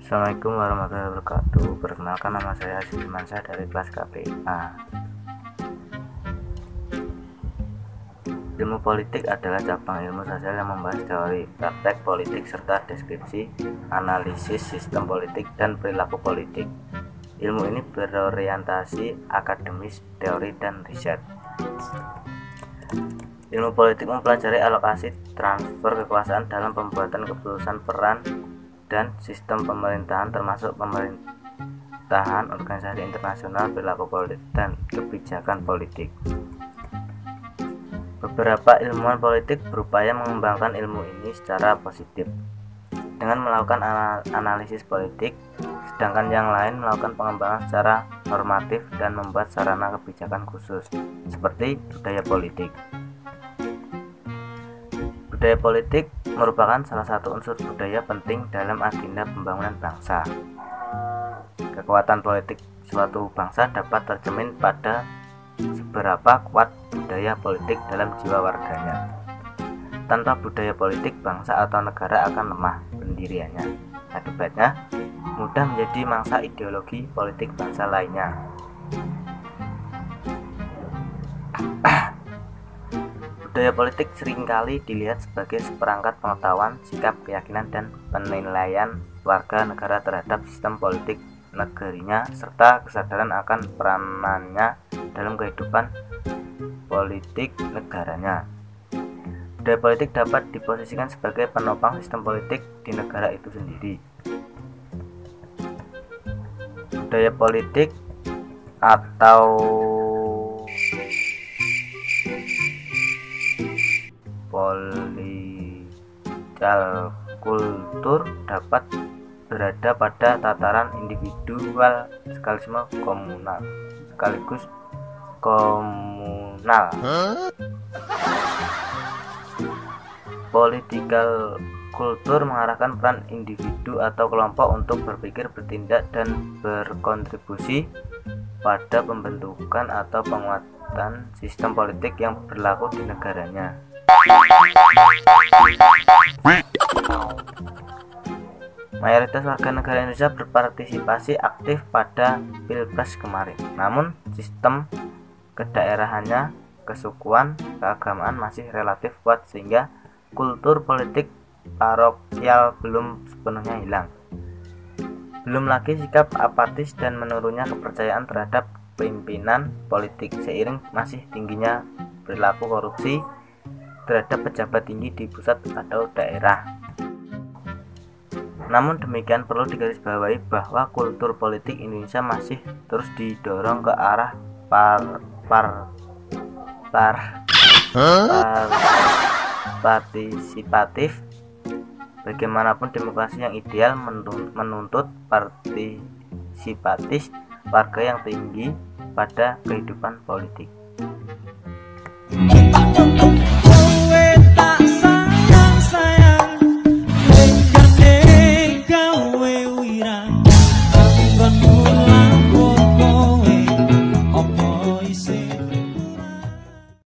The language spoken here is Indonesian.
Assalamualaikum warahmatullahi wabarakatuh. Perkenalkan, nama saya Aziz Firmansyah dari kelas KPA. Ilmu politik adalah cabang ilmu sosial yang membahas teori, praktek politik, serta deskripsi, analisis sistem politik, dan perilaku politik. Ilmu ini berorientasi akademis, teori, dan riset. Ilmu politik mempelajari alokasi transfer kekuasaan dalam pembuatan keputusan, peran dan sistem pemerintahan, termasuk pemerintahan, organisasi internasional, perilaku politik, dan kebijakan politik. Beberapa ilmuwan politik berupaya mengembangkan ilmu ini secara positif dengan melakukan analisis politik, sedangkan yang lain melakukan pengembangan secara normatif dan membuat sarana kebijakan khusus seperti budaya politik. Budaya politik merupakan salah satu unsur budaya penting dalam agenda pembangunan bangsa. Kekuatan politik suatu bangsa dapat tercermin pada seberapa kuat budaya politik dalam jiwa warganya. Tanpa budaya politik, bangsa atau negara akan lemah pendiriannya. Akibatnya, mudah menjadi mangsa ideologi politik bangsa lainnya. Budaya politik seringkali dilihat sebagai seperangkat pengetahuan, sikap, keyakinan, dan penilaian warga negara terhadap sistem politik negerinya, serta kesadaran akan peranannya dalam kehidupan politik negaranya. Budaya politik dapat diposisikan sebagai penopang sistem politik di negara itu sendiri. Budaya politik atau political kultur dapat berada pada tataran individual sekaligus komunal. Political kultur mengarahkan peran individu atau kelompok untuk berpikir, bertindak, dan berkontribusi pada pembentukan atau penguatan sistem politik yang berlaku di negaranya. Mayoritas warga negara Indonesia berpartisipasi aktif pada Pilpres kemarin. Namun, sistem kedaerahannya, kesukuan, keagamaan masih relatif kuat sehingga kultur politik parokial belum sepenuhnya hilang. Belum lagi sikap apatis dan menurunnya kepercayaan terhadap pimpinan politik seiring masih tingginya perilaku korupsi terhadap pejabat tinggi di pusat atau daerah. Namun demikian, perlu digarisbawahi bahwa kultur politik Indonesia masih terus didorong ke arah partisipatif. Bagaimanapun demokrasi yang ideal menuntut partisipatif warga yang tinggi pada kehidupan politik.